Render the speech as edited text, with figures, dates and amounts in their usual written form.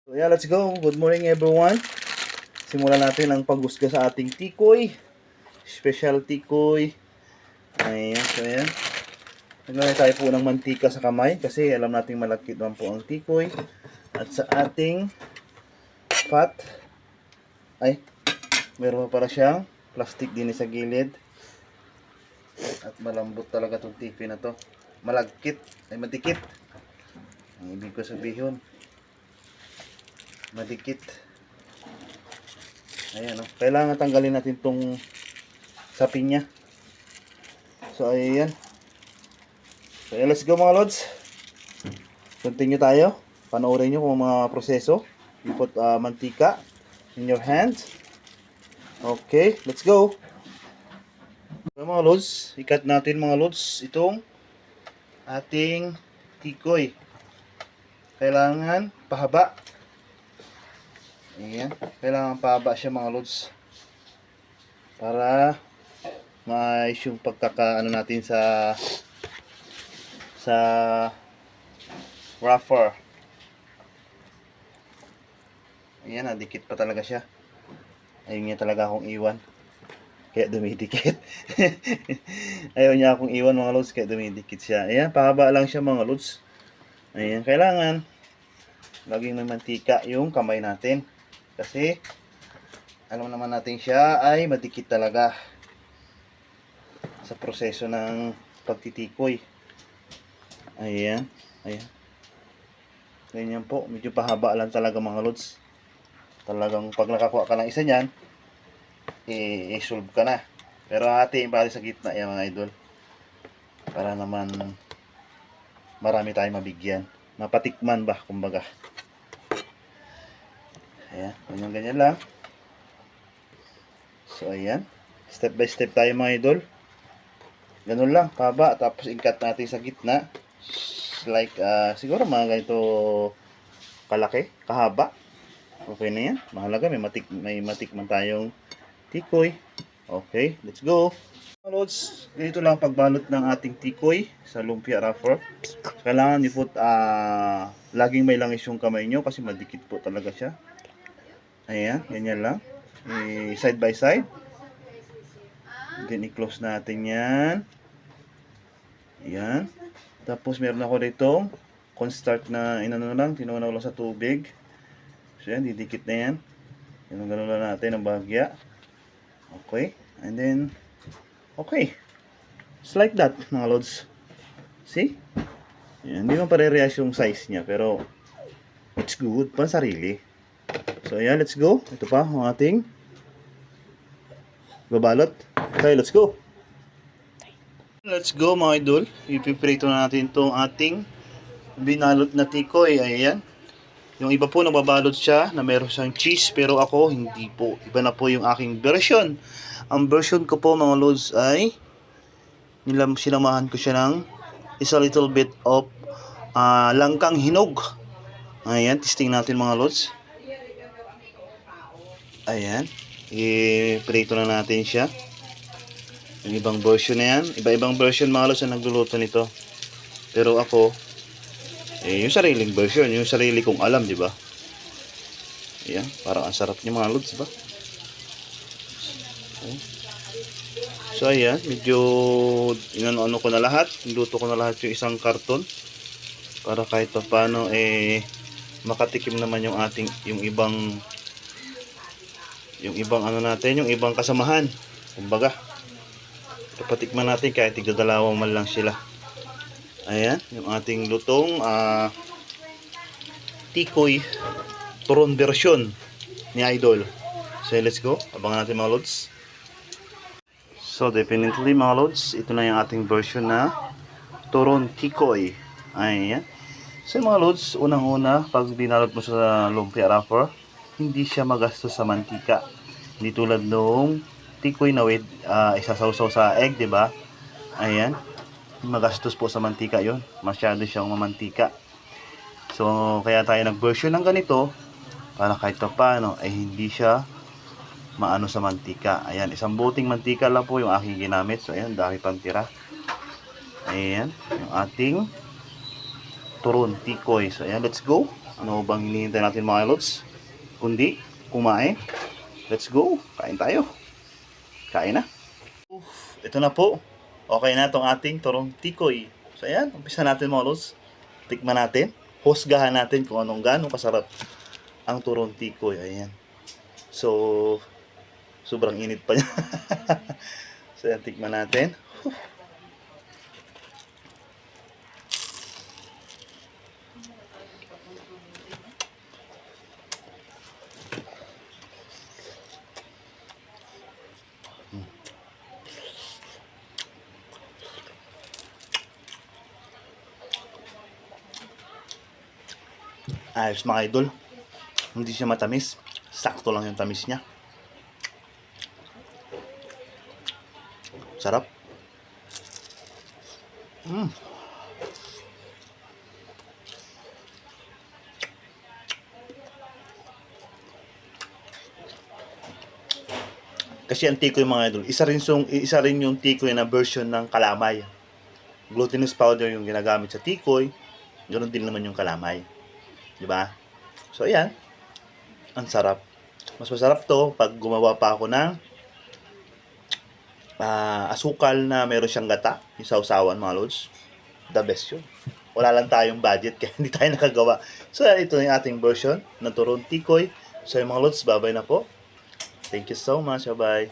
So yeah, let's go. Good morning everyone. Simulan natin ang paghusga sa ating tikoy. Special tikoy. Ayan, so ayan. Naglalagay tayo po ng mantika sa kamay kasi alam nating malakit naman po ang tikoy. At sa ating fat, ay, meron pa pala siyang plastic din sa gilid. At malambot talaga itong tikoy na to. Malagkit, ay madikit. Ang ibig ko sabihin, madikit. Ayan, oh. Kailangan tanggalin natin tong sapin niya. So, ayan. So, let's go mga lods. Continue tayo. Panoorin nyo kung mga proseso. You put mantika in your hands. Okay, let's go. So, mga lods, ikat natin mga lods itong ating tikoy. Kailangan pahaba. Ayan, kailangan pahaba siya mga lods para maayos yung pagkakaano natin sa rougher. Ayan, nadikit pa talaga siya. Ayun niya talaga akong iwan, kaya dumidikit. Ayaw niya akong iwan mga lods, kaya dumidikit siya. Ayan, pahaba lang siya mga lods. Ayan, kailangan laging may mantika yung kamay natin kasi alam naman natin siya ay madikit talaga sa proseso ng pagtitikoy. Ayan, ayan. Ganyan po, medyo pahaba lang talaga mga lods. Talagang pag nakakuha ka ng isa niyan, i-solve ka na. Pero hatiin pa sa gitna yan mga idol. Para naman marami tayong mabigyan. Mapatikman ba, kumbaga. Ayan, ganyan lang. So, ayan. Step by step tayo mga idol. Ganun lang, pahaba. Tapos, i-cut natin sa gitna. Like, siguro mga ganito kalaki, kahaba. Okay na yan. Mahalaga, may matikman tayong tikoy. Okay, let's go. Lods, dito lang pagbalot ng ating tikoy sa lumpia wrapper. Kailangan i-put, laging may langis yung kamay nyo kasi madikit po talaga siya. Ayan, ganyan lang. Side by side. Then, i-close natin yan. Ayan. Tapos, meron ako dito cornstarch na inano lang, tinunaw lang sa tubig. So, yan, didikit na yan. Ganun lang natin ang bahagya. Okay. And then, okay. Just like that, mga lods. See? Ayan, hindi man pare-rehas yung size niya, pero it's good, pansarili. So, ayan, let's go. Ito pa, ang ating babalot. Okay, let's go. Let's go mga idol. Ipiprito na natin itong ating binalot na tikoy. Ayan. Yung iba po nababalot siya na meron siyang cheese, pero ako hindi po. Iba na po yung aking version. Ang version ko po mga lods ay sinamahan ko siya ng a little bit of langkang hinog. Ayan, testing natin mga lods. Ayan, i-prito na natin siya. Yung ibang version na yan, iba-ibang version mga lods na nagluluto nito. Pero ako, yung sariling version, yung sarili kong alam, di ba? Ayan, parang ang sarap niya mga lods, di ba? So ayan, medyo inano ko na lahat, niluto ko na lahat yung isang karton para kahit pa paano makatikim naman yung ating yung ibang ano natin, yung ibang kasamahan. Kumbaga, patikman natin kahit tigdadalawang man lang sila. Ayan, yung ating lutong tikoy turon version ni Idol. So let's go, abangan natin mga lods. So definitely mga lods, ito na yung ating version na turon tikoy. Ayan. So mga lods, unang-una, pag binalot mo sa lumpia wrapper, hindi siya magastos sa mantika. Hindi tulad nung tikoy na with isasawsaw sa egg, di ba? Ayan. Magastos po sa mantika yon. Masyado siyang mamantika. So, kaya tayo nag-version ng ganito para kahit pa paano ay hindi siya maano sa mantika. Ayan, isang buting mantika lang po yung aking ginamit. So, ayan, dahil pang tira. Ayan, yung ating turon tikoy. So, ayan, let's go. Ano bang hinihintay natin mga lods? Kundi, kumain. Let's go. Kain tayo. Kain na. Ito na po. Okay na itong ating turong tikoy. So ayan, umpisa natin mga lods. Tikman natin. Husgahan natin kung anong gano'ng kasarap ang turong tikoy. Ayan. So, sobrang init pa niya. So ayan, tikman natin. Ayos mga idol. Hindi siya matamis. Sakto lang yung tamis niya. Sarap. Kasi ang tikoy mga idol, isa rin yung tikoy na version ng kalamay. Glutinous powder yung ginagamit sa tikoy. Ganoon din naman yung kalamay. 'Di ba? So ayan. Ang sarap. Mas masarap to pag gumawa pa ako ng asukal na meron siyang gata, yung sausawan mga lods. The best yun. Wala lang tayong budget kaya hindi tayo nakagawa. So ito yung ating version ng turong tikoy. So yung mga lods, bye-bye na po. Thank you so much. Bye-bye.